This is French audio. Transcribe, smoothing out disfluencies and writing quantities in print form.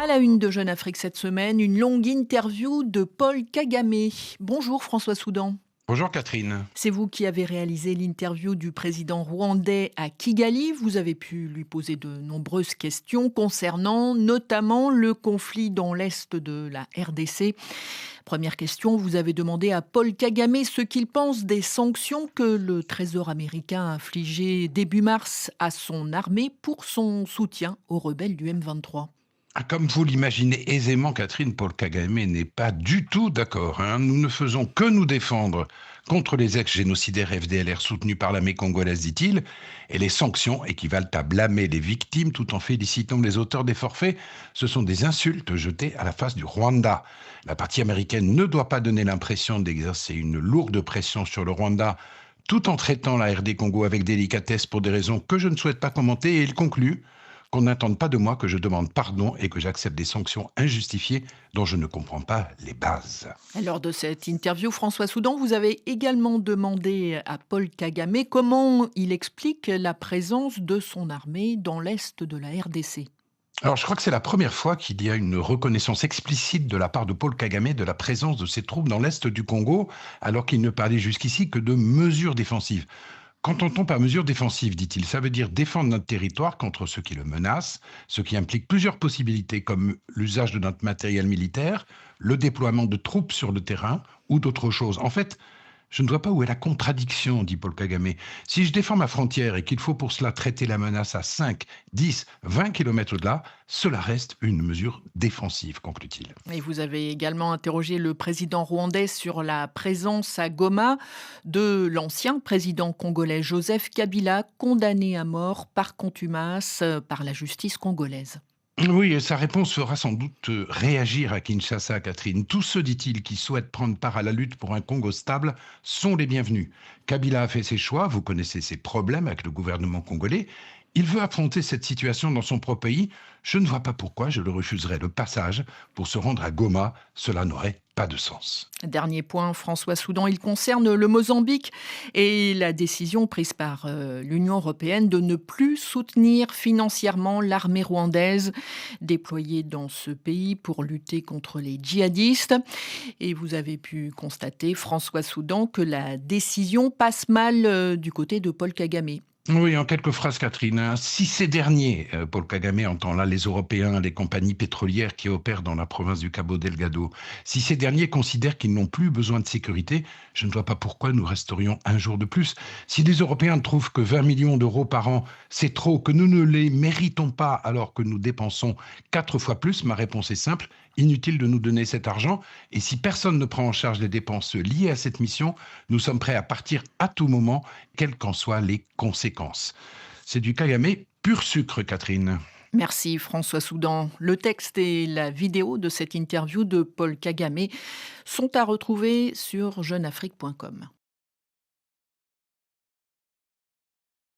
À la une de Jeune Afrique cette semaine, une longue interview de Paul Kagame. Bonjour François Soudan. Bonjour Catherine. C'est vous qui avez réalisé l'interview du président rwandais à Kigali. Vous avez pu lui poser de nombreuses questions concernant notamment le conflit dans l'est de la RDC. Première question, vous avez demandé à Paul Kagame ce qu'il pense des sanctions que le Trésor américain a infligées début mars à son armée pour son soutien aux rebelles du M23. Comme vous l'imaginez aisément, Catherine, Paul Kagame n'est pas du tout d'accord, hein. Nous ne faisons que nous défendre contre les ex-génocidaires FDLR soutenus par l'armée congolaise, dit-il, et les sanctions équivalent à blâmer les victimes tout en félicitant les auteurs des forfaits. Ce sont des insultes jetées à la face du Rwanda. La partie américaine ne doit pas donner l'impression d'exercer une lourde pression sur le Rwanda tout en traitant la RD Congo avec délicatesse pour des raisons que je ne souhaite pas commenter, et il conclut qu'on n'attende pas de moi que je demande pardon et que j'accepte des sanctions injustifiées dont je ne comprends pas les bases. Lors de cette interview, François Soudan, vous avez également demandé à Paul Kagame comment il explique la présence de son armée dans l'est de la RDC. Alors, je crois que c'est la première fois qu'il y a une reconnaissance explicite de la part de Paul Kagame de la présence de ses troupes dans l'est du Congo, alors qu'il ne parlait jusqu'ici que de mesures défensives. Qu'entend-on par mesures défensives, dit-il? Ça veut dire défendre notre territoire contre ceux qui le menacent, ce qui implique plusieurs possibilités, comme l'usage de notre matériel militaire, le déploiement de troupes sur le terrain ou d'autres choses. En fait, je ne vois pas où est la contradiction, dit Paul Kagame. Si je défends ma frontière et qu'il faut pour cela traiter la menace à 5, 10, 20 kilomètres au-delà, cela reste une mesure défensive, conclut-il. Et vous avez également interrogé le président rwandais sur la présence à Goma de l'ancien président congolais Joseph Kabila, condamné à mort par contumace par la justice congolaise. Oui, et sa réponse fera sans doute réagir à Kinshasa, Catherine. Tous ceux, dit-il, qui souhaitent prendre part à la lutte pour un Congo stable sont les bienvenus. Kabila a fait ses choix, vous connaissez ses problèmes avec le gouvernement congolais. Il veut affronter cette situation dans son propre pays. Je ne vois pas pourquoi je le refuserais le passage pour se rendre à Goma. Cela n'aurait pas de sens. Dernier point, François Soudan, il concerne le Mozambique et la décision prise par l'Union européenne de ne plus soutenir financièrement l'armée rwandaise déployée dans ce pays pour lutter contre les djihadistes. Et vous avez pu constater, François Soudan, que la décision passe mal du côté de Paul Kagame. Oui, en quelques phrases, Catherine, hein. Si ces derniers, Paul Kagame entend là les Européens, les compagnies pétrolières qui opèrent dans la province du Cabo Delgado, si ces derniers considèrent qu'ils n'ont plus besoin de sécurité, je ne vois pas pourquoi nous resterions un jour de plus. Si les Européens trouvent que 20 millions d'euros par an, c'est trop, que nous ne les méritons pas alors que nous dépensons 4 fois plus, ma réponse est simple, inutile de nous donner cet argent. Et si personne ne prend en charge les dépenses liées à cette mission, nous sommes prêts à partir à tout moment, quelles qu'en soient les conséquences. C'est du Kagame pur sucre, Catherine. Merci François Soudan. Le texte et la vidéo de cette interview de Paul Kagame sont à retrouver sur jeuneafrique.com.